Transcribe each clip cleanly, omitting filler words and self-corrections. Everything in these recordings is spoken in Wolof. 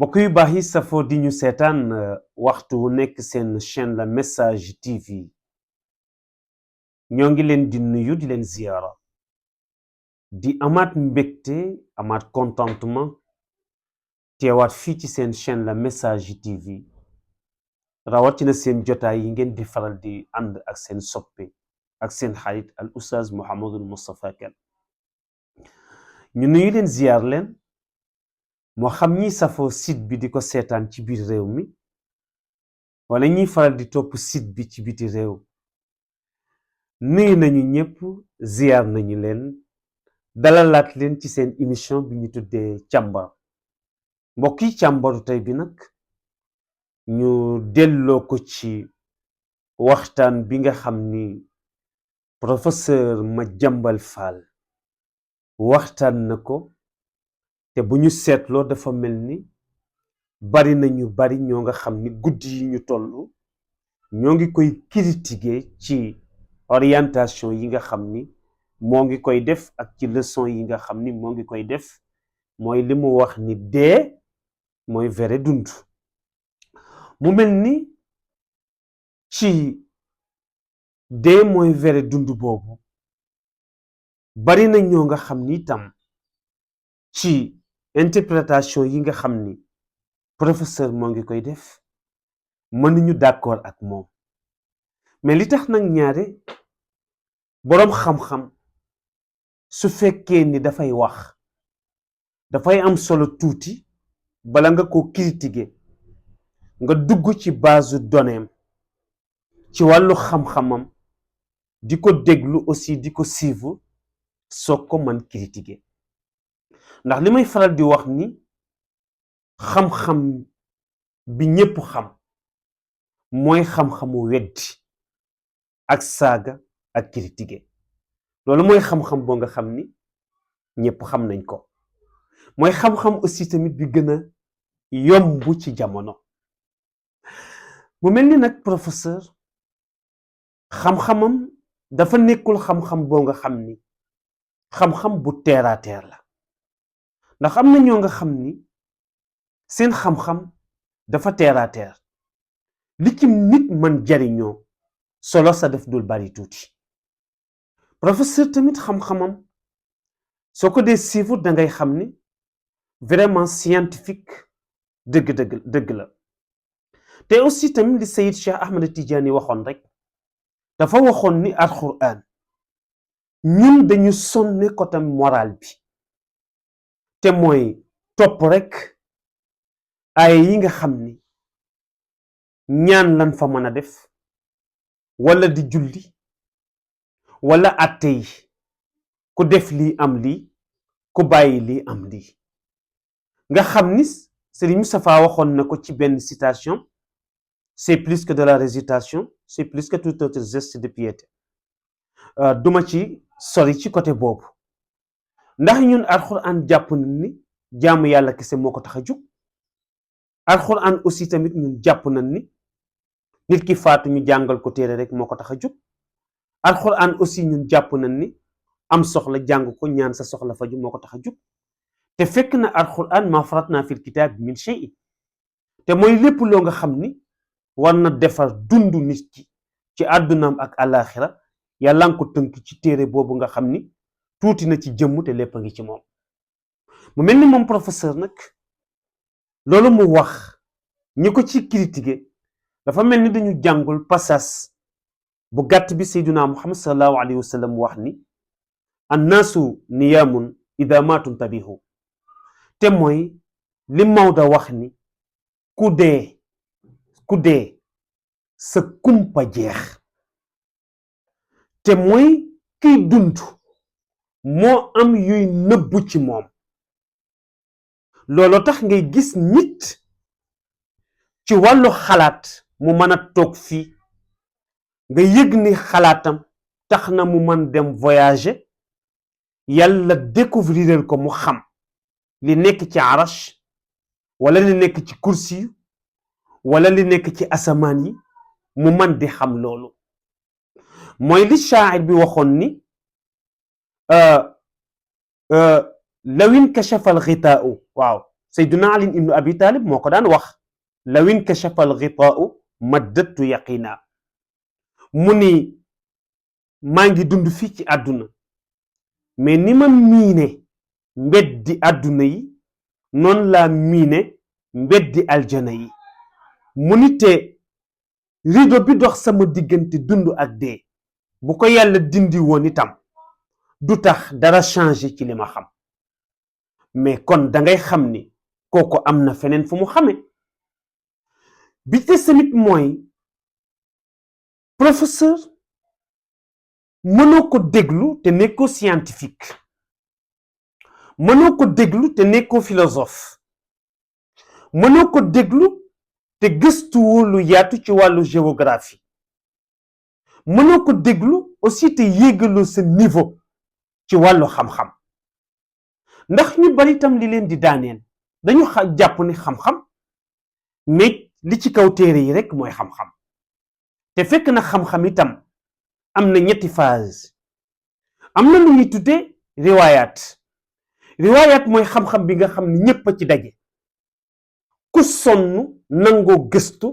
mbokk yu baax yi safoo di ñu seetaan waxtu wu nekk seen chaîne la message TV ñoo ngi leen di nuyu di leen ziyaara di amaat mbégte amaat contentement teewaat fii ci seen chaîne la message TV rawatina seen jotaay yi ngeen di faral di ànd ak seen soppe ak seen xarit al oustaz Mouhamadul Moustapha Kane ñu nuyu leen ziyaar leen moo xam ñi safoo site bi di ko seetaan ci biir réew mi wala ñiy faral di topp site bi ci biti réew nuyu nañu ñëpp ziyaar nañu leen dalalaat leen ci seen émission bi ñu tuddee càmbar mbokk yi càmbaru tey bi nag ñu delloo ko ci waxtaan bi nga xam ni professeur Madiambal Fall waxtaan na ko te bu ñu seetloo dafa mel ni bari nañu bari ñoo nga xam ni guddi yi ñu toll ñoo ngi koy critiquer ci orientation yi nga xam ni moo ngi koy def ak ci leçon yi nga xam ni moo ngi koy def mooy li mu wax ni dee mooy vrai dund mu mel ni ci dee mooy vrai dund boobu bari na ñoo nga xam ni itam ci interprétation yi nga xam ni professeur moo ngi koy def mënuñu d'accord ak moom mais li tax nag ñaare boroom xam-xam su fekkee ni dafay wax dafay am solo tuuti bala nga ko critiquer nga dugg ci base données ci wàllu xam-xamam di ko déglu aussi di ko suivre soog ko mën critiquer ndax li may faral di wax ni xam-xam bi ñépp xam mooy xam-xamu weddi ak saaga ak critiquer loolu mooy xam-xam boo nga xam ni ñépp xam nañ ko mooy xam-xam aussi tamit bi gën a yomb ci jamono mu mel ni nag professeur xam-xamam dafa nekkul xam-xam boo nga xam ni xam-xam bu terre à terre la ndax am na ñoo nga xam ni seen xam-xam dafa terre à terre li ci nit man jariñoo solo sa def dul bari tuuti professeur tamit xam-xamam soo ko dee suivre da ngay xam ni vraiment scientifique dëgg la te aussi tamit li Sayid Cheikh Ahmed Tidiane waxoon rek dafa waxoon ni alquran ñun dañu sonne côté moral bi te mooy topp rek ay yi nga xam ni ñaan lan fa mën a def wala di julli wala atte yi ku def lii am lii ku bàyyi lii am lii nga xam ni Serigne Moustapha waxoon na ko ci benn citation c'est plus que de la récitation c'est plus que tout autre geste de piété duma ci sori ci côté boobu ndax ñun alxuraan jàpp nañ ni jaamu yàlla kese moo ko tax a jóg alxuraan aussi tamit ñun jàpp nañ ni nit ki faatu ñu jàngal ko téere rek moo ko tax a jóg alxuraan aussi ñun jàpp nañ ni am soxla jàng ko ñaan sa soxla faju moo ko tax a jóg te fekk na alxuraan maa faratna fil kitaab min shay'in te mooy lépp loo nga xam ni war na defar dundu nit ki ci àddunaam ak àllaaxira yàlla nga ko tënk ci téere boobu nga xam ni tuuti na ci jëmm te lépp a ngi ci moom mu mel ni moom professeur nag loolu mu wax ñi ko ci critiquer dafa mel ni dañu jàngul passage bu gàtt bi sayduna muhammad sallallahu alayhi wa sallam wax ni annaasu niyaamun ida maatum tabihu te mooy li Maodo wax ni ku dee sa kumpa jeex te mooy kiy dund moo am yuy nëbbu ci moom looloo tax ngay gis nit ci wàllu xalaat mu mën a toog fii nga yëg ni xalaatam tax na mu mën dem voyager yàlla découvrir ko mu xam li nekk ci arash wala li nekk ci kursi wala li nekk ci asamaan yi mu mën di xam loolu mooy li shaa'ir bi waxoon ni lawin kashafa al ghitaa'u waaw Sayyiduna Ali ibnu Abi Talib moo ko daan wax lawin kashafa al-ghitaa'u maddadtu yaqina mu ni maa ngi dund fii ci àdduna mais ni ma miine mbeddi àdduna yi noonu laa miine mbeddi aljana yi mu ni te rido bi dox sama diggante dund ak dee bu ko yàlla dindi woon itam du tax dara changé ci li ma xam mais kon dangay xam ni kooku am na feneen fu mu xame bi te tamit mooy professeur mënoo ko déglu te nekkoo scientifique mënoo ko déglu te nekkoo philosophe mënoo ko déglu te gëstuwoo lu yaatu ci wàllu géographie mënoo ko déglu aussi te yéegaloo sa niveau ci wàllu xam-xam ndax ñu bari tam li leen di daaneel dañu jàpp ni xam-xam mais li ci kaw téere yi rekk mooy xam-xam te fekk na xam-xam itam am na ñetti phase am na lu ñuy tuddee riwaayaat mooy xam-xam bi nga xam ni ñépp a ci daje ku sonn nangoo gëstu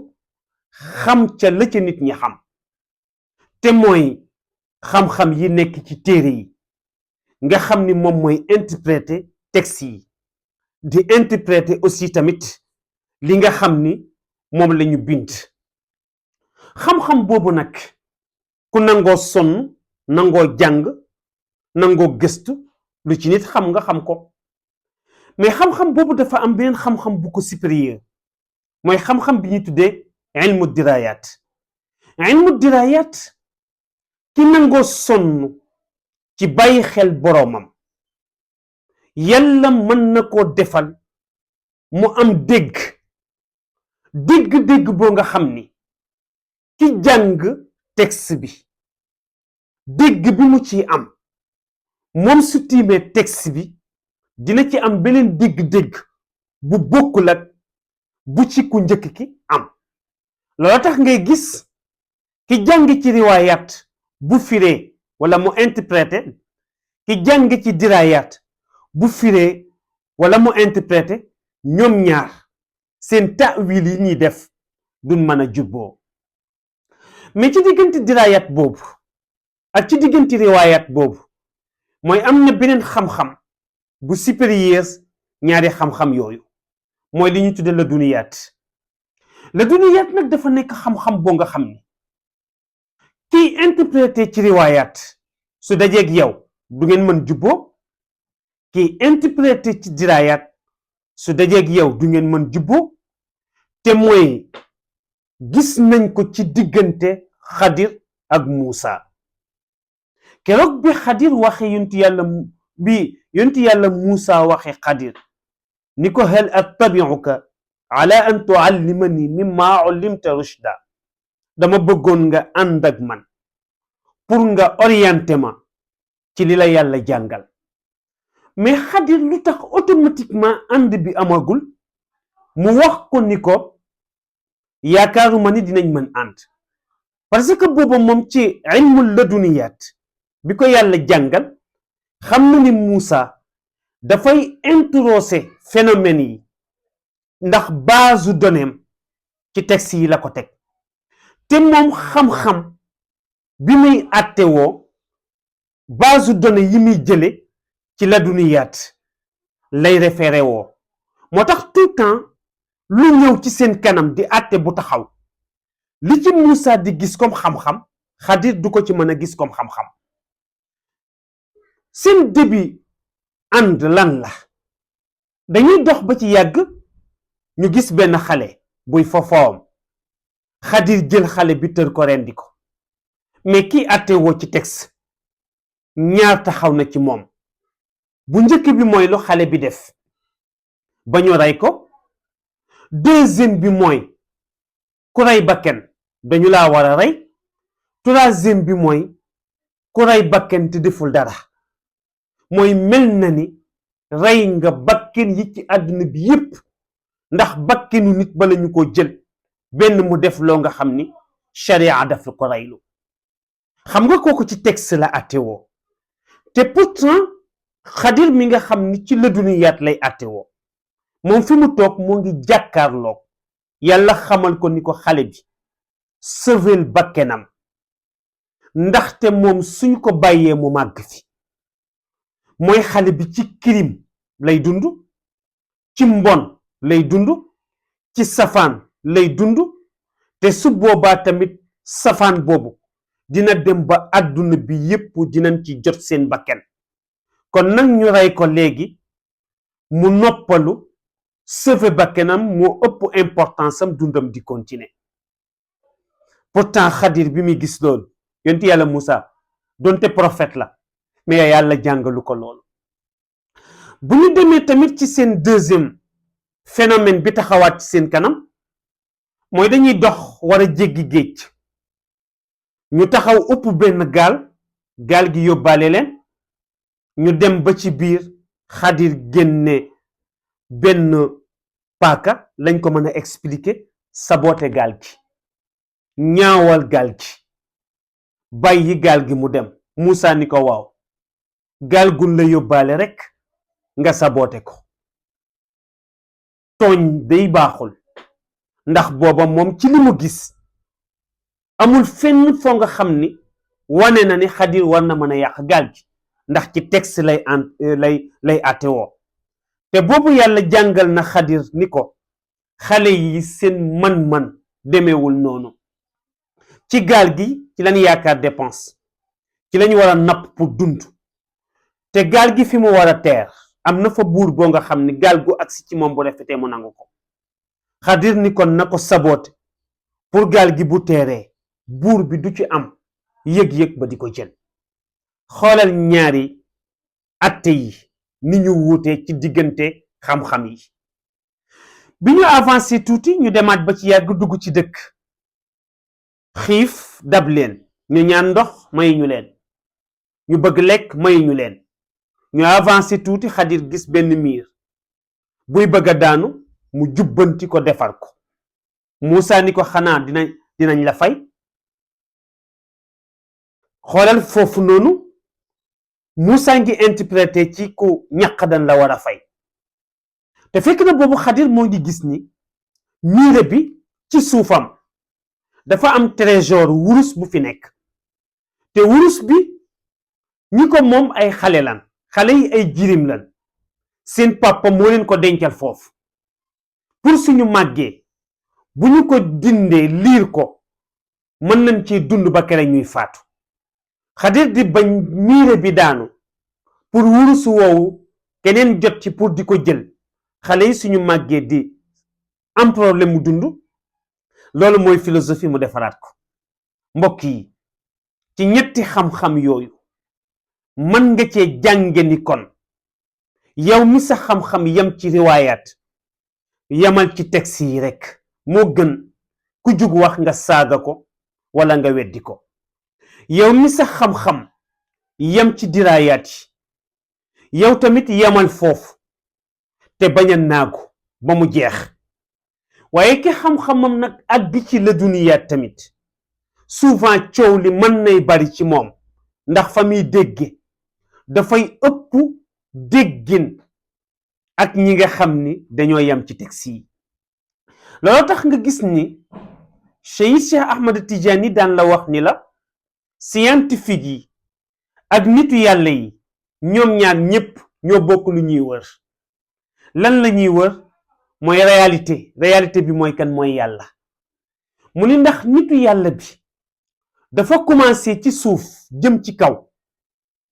xam ca la ca nit ñi xam te mooy xam-xam yi nekk ci téere yi nga xam ni moom mooy interpréter texte yi di interpréter aussi tamit li nga xam ni moom la ñu bind xam-xam boobu nag ku nangoo sonn nangoo jàng nangoo gëstu lu ci nit xam nga xam ko mais xam-xam boobu dafa am beneen xam-xam bu ko supérieur mooy xam-xam bi ñuy tuddee ilmu dirayat ki nangoo sonn ci bàyyi xel boroomam yàlla mën na koo defal mu am dégg boo nga xam ni ki jàng texte bi dégg bi mu ci am moom su tiimee texte bi dina ci am beneen dégg-dégg bu bokkul ak bu ci ku njëkk ki am loolu tax ngay gis ki jàng ci riwaayaat bu firee wala mu interprété ki jàng ci diraayaat bu firee wala mu interprété ñoom ñaar seen ta'wil yi ñuy def duñ mën a jubboo mais ci diggante diraayaat boobu ak ci diggante riwaayaat boobu mooy am na beneen xam-xam bu supérieur ñaari xam-xam yooyu mooy li ñu tudde la duniyaat nag dafa nekk xam-xam boo nga xam ni kiy interprété ci riwaayaat su dajeeg yow du ngeen mën jubboo kiy interprété ci diraayaat su dajeeg yow du ngeen mën jubboo te mooy gis nañ ko ci diggante Xadir ak Muusa keroog bi Xadir waxe yonti yàlla Muusa waxe Xadir ni ko hal attabi'uka ala an tuallimani mimma ullimta rushda dama bëggoon nga ànd ak man pour nga orienté ma ci li la yàlla jàngal mais Xadir lu tax automatiquement ànd bi amagul mu wax ko ni ko yaakaaruma ni dinañ mën ànd parce que booba moom ci ilmul laduniyaat bi ko yàlla jàngal xam na ni Muusa dafay introsé phénomène yi ndax base données ci texte yi la ko teg te moom xam-xam bi muy àttewoo base données yi muy jële ci laduniyaat lay référé woo moo tax tout temps lu ñëw ci seen kanam di àtte bu taxaw li ci Muusa di gis comme xam-xam Xadir du ko ci mën a gis comme xam-xam seen début ànd lan la dañuy dox ba ci yàgg ñu gis benn xale buy fofoom Xadir jël xale bi tër ko rendi ko mais kii àtte woo ci texte ñaar taxaw na ci moom bu njëkk bi mooy lu xale bi def ba ñu rey ko deuxième bi mooy ku rey bakken dañu laa war a rey troisième bi mooy ku rey bakken te deful dara mooy mel na ni rey nga bakken yi ci àdduna bi yépp ndax bakkenu nit bala ñu ko jël benn mu def loo nga xam ni sharia dafa ko reylu xam nga kooku ci texte la attewoo te pourtant Xadir mi nga xam ni ci laduniyaat lay attewoo moom fi mu toog moo ngi jàkkaarloog yàlla xamal ko ni ko xale bi sauvel bakkenam ndaxte moom suñ ko bàyyee mu màgg fi mooy xale bi ci crime lay dund ci mbon lay dund ci safaan lay dund te su boobaa tamit safaan boobu dina dem ba àdduna bi yépp dinañ ci jot seen bakken kon nag ñu rey ko léegi mu noppalu sauver bakkenam moo ëpp importance am dundam di continuer pourtant Xadir bi muy gis loolu yonent yàlla Moussa donte prophète la mais yàlla jàngalu ko loolu bu ñu demee tamit ci seen deuxième phénomène bi taxawaat ci seen kanam mooy dañuy dox war a jéggi géej ñu taxaw upp benn gaal gi yóbbaale leen ñu dem ba ci biir Xadir génne benn paaka lañ ko mën a expliquer saboté gaal gi ñaawal gaal gi bàyyi gaal gi mu dem Moussa ni ko waaw gaal gun la yóbbaale rekk nga saboté ko tooñ day baaxul ndax booba moom ci li mu gis amul fenn foo nga xam ni wane na ni Xadir war na mën a yàq gaal gi ndax ci texte lay àttewoo te boobu yàlla jàngal na Xadir ni ko xale yi seen man-man demeewul noonu ci gaal gi ci lañu yaakaar dépense ci lañu war a napp pour dund te gaal gi fi mu war a teer am na fa buur boo nga xam ni gaal gu agsi ci moom bu rafetee mu nangu ko Xadir ni kon na ko saboote pour gaal gi bu teeree buur bi du ci am yëg-yëg ba di ko jël xoolal ñaari atte yi ni ñu wuutee ci diggante xam-xam yi bi ñu avancé tuuti ñu demaat ba ci yàgg dugg ci dëkk xiif dab leen ñu ñaan ndox may ñu leen ñu bëgg lekk may ñu leen ñu avancé tuuti Xadir gis benn miir buy bëgg a daanu mu jubbanti ko defar ko Moussa ni ko xanaa dinañ la fay xoolal foofu noonu Moussa ngi interprété ci ku ñaq dañ la war a fay te fekk na boobu Xadir moo ngi gis ni miire bi ci suufam dafa am trésor wurus bu fi nekk te wurus bi ñi ko moom ay xale lan xale yi ay jirim lan seen papa moo leen ko dencal foofu pour suñu màggee bu ñu ko dindee liir ko mën nañ ci dund ba kere ñuy faatu Xadir di bañ miire bi daanu pour wurusu woowu keneen jot ci pour di ko jël xale yi suñu màggee di am problème mu dund loolu mooy philosophie mu defaraat ko mbokk yi ci ñetti xam-xam yooyu mën nga cee jànge ni kon yow mi sa xam-xam yam ci riwaayaat yamal ci texte yi rekk moo gën ku jug wax nga saaga ko wala nga weddi ko yow mi sa xam-xam yam ci diraayaat yi yow tamit yamal foofu te bañ a naagu ba mu jeex waaye ki xam-xamam nag àgg ci la duniyaat tamit souvent coow li mën nay bari ci moom ndax fa muy dégge dafay ëpp déggin ak ñi nga xam ni dañoo yam ci texte yi loolu tax nga gis ni Cheikh Ahmad Tidiane daan la wax ni la scientifique yi ak nitu yàlla yi ñoom ñaar ñépp ñoo bokk lu ñuy wër lan la ñuy wër mooy réalité bi mooy kan mooy yàlla mu ni ndax nitu yàlla bi dafa commencé ci suuf jëm ci kaw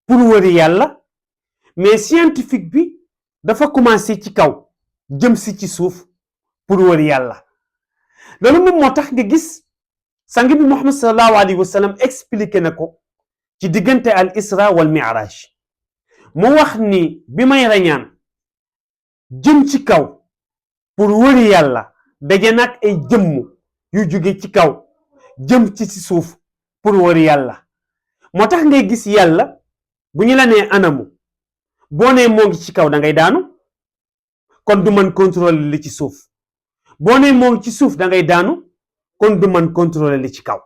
pour wëri yàlla mais scientifique bi dafa commencé ci kaw jëm si ci suuf pour wëri yàlla loolu moom moo tax nga gis sang bi Muhammad sallallahu alayhi wa sallam expliqué na ko ci diggante al isra wal mi'raj mu wax ni bi may rañaan jëm ci kaw pour wëri yàlla daje nag ay jëmm yu jóge ci kaw jëm ci suuf pour wëri yàlla moo tax ngay gis yàlla bu ñu la nee anamu boo nee moo ngi ci kaw da ngay daanu kon du mën contrôler li ci suuf boo nee moo ngi ci suuf da ngay daanu kon du mën contrôler li ci kaw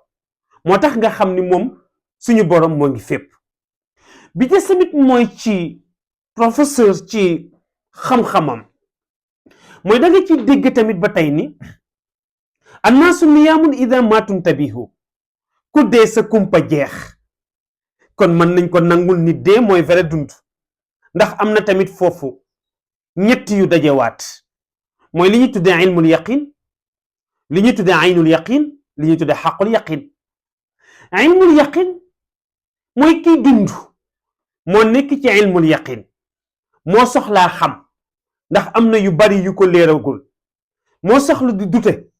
moo tax nga xam ni moom suñu borom moo ngi fépp bi des tamit mooy ci professeur ci xam-xamam mooy da nga ci dégg tamit ba tey ni annaasu niyaamun ida maatuntabihu ku dee sa kumpa jeex kon mën nañ ko nangul ni dee mooy vrai dund ndax am na tamit foofu ñett yu dajewaat mooy li ñuy tuddee ilmul yaqin li ñuy tuddee aynul yaqin li ñuy tuddee xaqul yaqin ilmul yaqin mooy kiy dund moo nekk ci ilmul yaqin moo soxlaa xam ndax am na yu bari yu ko leeragul moo soxla di dute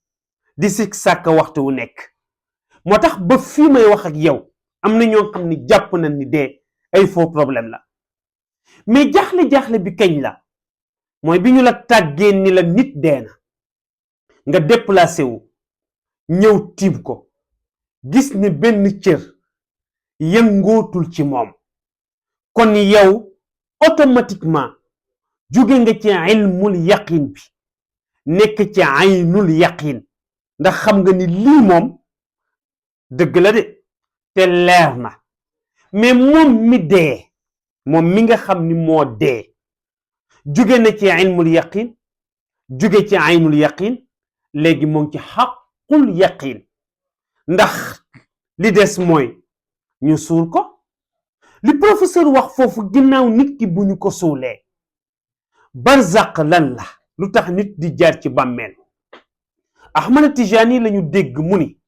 di sikk sàkk waxtu wu nekk moo tax ba fii may wax ak yow am na ñoo xam ni jàpp nañ ni dee ay faux problème la mais jaaxle-jaaxle bi kañ la mooy bi ñu la tàggee ni la nit dee na nga déplacé wu ñëw tiim ko gis ni benn cër yëngootul ci moom kon yow automatiquement jóge nga ci ilmul yaqin bi nekk ci aynul yaqin ndax xam nga ni lii moom dëgg la de te leer na mais moom mi dee moom mi nga xam ni moo dee jóge na ci ilmul yaqin jóge ci aynul yaqin léegi moo ngi ci xaqul yaqin ndax li des mooy ñu suul ko li professeur wax foofu ginnaaw nit ki bu ñu ko suulee barzaq lan la lu tax nit di jaar ci bàmmeel Ahmad Tijani lañu dégg mu ni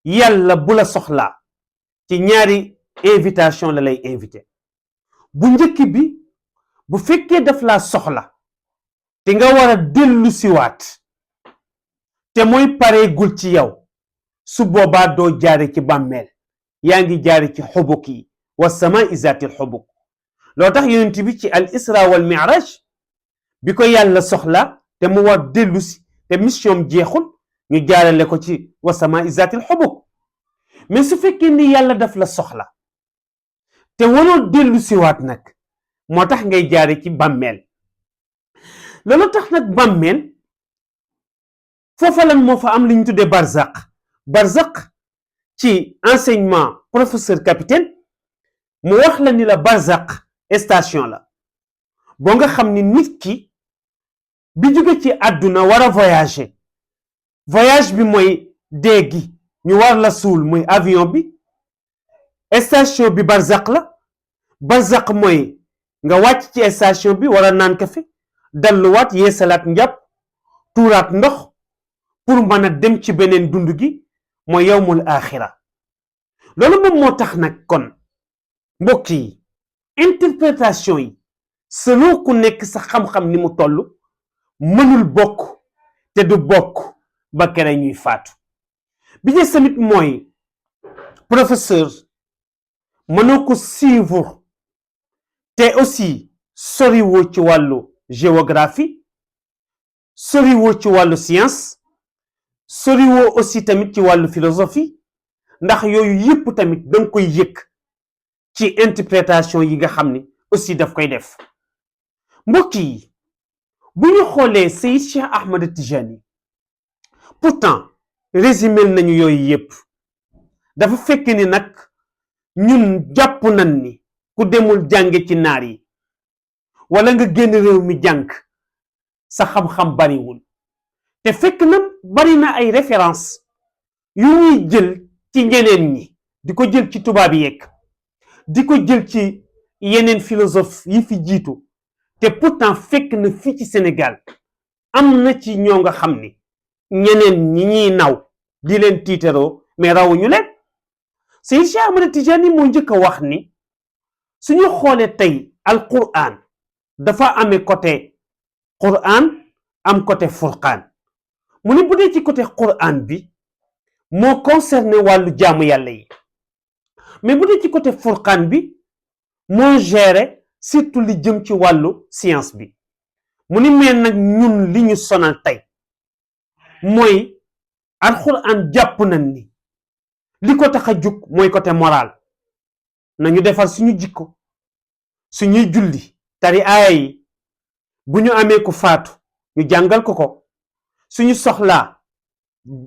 yàlla bu la soxlaa ci ñaari invitation la lay invité bu njëkk bi bu fekkee daf laa soxla te nga war a dellu siwaat te mooy pareegul ci yow su boobaa doo jaare ci bàmmeel yaa ngi jaare ci xubuk yi wa samaa zaatil xubuk loo tax yonent bi ci al isra wal mi'raj bi ko yàlla soxla te mu war dellu si te mission jeexul ñu jaarale ko ci wa samaa zaatil xubuk mais su fekkee ni yàlla daf la soxla te waroo dellu siwaat nag moo tax ngay jaare ci bàmmeel loolu tax nag bàmmeel foofa lan moo fa am li ñu tuddee barzaq barzaq ci enseignement professeur capitaine mu wax la ni la barzaq station la boo nga xam ni nit ki bi jóge ci àdduna war a voyager voyage bi mooy dee gi ñu war la suul muy avion bi station bi barzaq la barzaq mooy nga wàcc ci station bi war a naan kafe dalluwaat yeesalaat njàpp tuuraat ndox pour mën a dem ci beneen dund gi mooy yawmul axira loolu moom moo tax nag kon mbokk yi interprétation yi selon ku nekk sa xam-xam ni mu toll mënul bokk te du bokk ba kere ñuy faatu bi ñu tamit mooy professeur mënoo ko suivre te aussi soriwoo ci wàllu géographie soriwoo ci wàllu science soriwoo aussi tamit ci wàllu philosophie ndax yooyu yëpp tamit danga koy yëg ci interprétation yi nga xam ni aussi daf koy def mbokk yi bu ñu xoolee Seydi Cheikh Ahmad Tijani pourtant résumé nañu yooyu yëpp dafa fekk ni nag ñun jàpp nañ ni ku demul jànge ci naar yi wala nga génn réew mi jàng sa xam-xam bariwul te fekk na bari na ay référence yu ñuy jël ci ñeneen ñi di ko jël ci tubaab yi yekk di ko jël ci yeneen philosophe yi fi jiitu te pourtant fekk na fii ci Sénégal am na ci ñoo nga xam ni ñeneen ñi ñuy naw di leen tiitaroo mais rawuñu leen Seydi Cheikh Ahmad Tijani moo njëkk a wax ni suñu xoolee tey alquran dafa amee côté quran am côté furqaan mu ni bu dee ci côté quran bi moo concerné wàllu jaamu yàlla yi mais bu dee ci côté furqaan bi moo géré surtout li jëm ci wàllu science bi mu ni mel nag ñun li ñu sonal tey mooy alquran jàpp nañ ni li ko tax a jug mooy côté moral nañu defar suñu jikko suñuy julli tari aaya yi bu ñu amee ku faatu ñu jàngal ko suñu soxlaa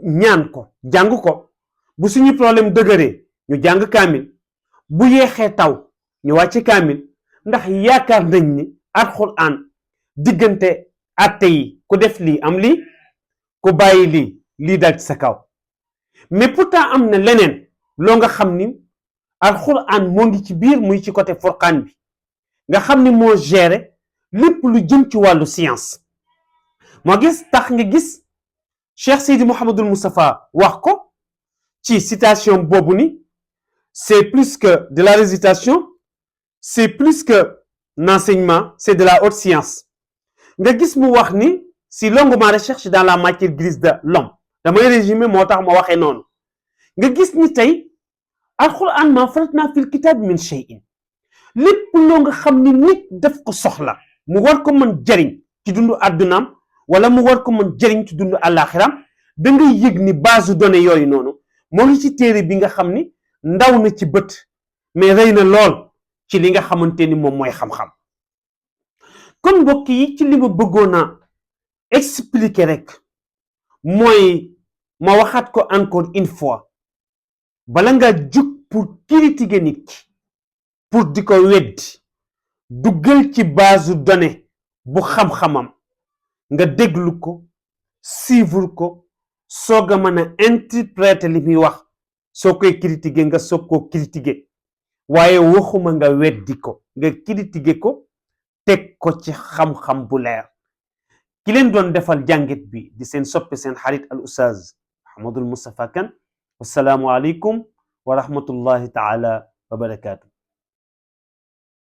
ñaan ko jàng ko bu suñu problème dëgëree ñu jàng kaamil bu yeexee taw ñu wàcce kaamil ndax yaakaar nañ ni alxuraan diggante atte yi ku def lii am lii ku bàyyi lii dal ci sa kaw mais pourtant am na leneen loo nga xam ni alxuraan moo ngi ci biir muy ci côté furqaan bi nga xam ni moo géré lépp lu jëm ci wàllu science moo gis tax nga gis Cheikh Seydi Mouhamadul Moustapha wax ko ci citation boobu ni c'est plus que de la récitation c'est plus que l'enseignement c'est de la haute science nga gis mu wax ni si longuement recherche dans la matière grise de l'homme damay résumé moo tax ma waxee noonu nga gis ni tey alquran ma faratna fil kitab min shay'in lépp loo nga xam ni nit daf ko soxla mu war ko mën jëriñ ci dundu àddunaam wala mu war ko mën jëriñ ci dundu àllaaxiram da ngay yëg ni base données yooyu noonu moo ngi ci téere bi nga xam ni ndaw na ci bët mais rëy na lool ci li nga xamante ni moom mooy xam-xam kon mbokk yi ci li ma bëggoon a expliquer rek mooy ma waxaat ko encore une fois bala nga jug pour critiquer nit ki pour di ko weddi duggal ci base données bu xam-xamam nga déglu ko suivre ko soog a mën a interpréter li muy wax soo koy critiquer nga soog koo critiquer waaye waxuma nga weddi ko nga critiquer ko teg ko ci xam-xam bu leer ki leen doon defal jàngit bi di seen soppe seen xarit al ustaaz Mouhamadul Moustapha Kane wassalaamu aleykum wa rahmatullahi taala wa barakaatu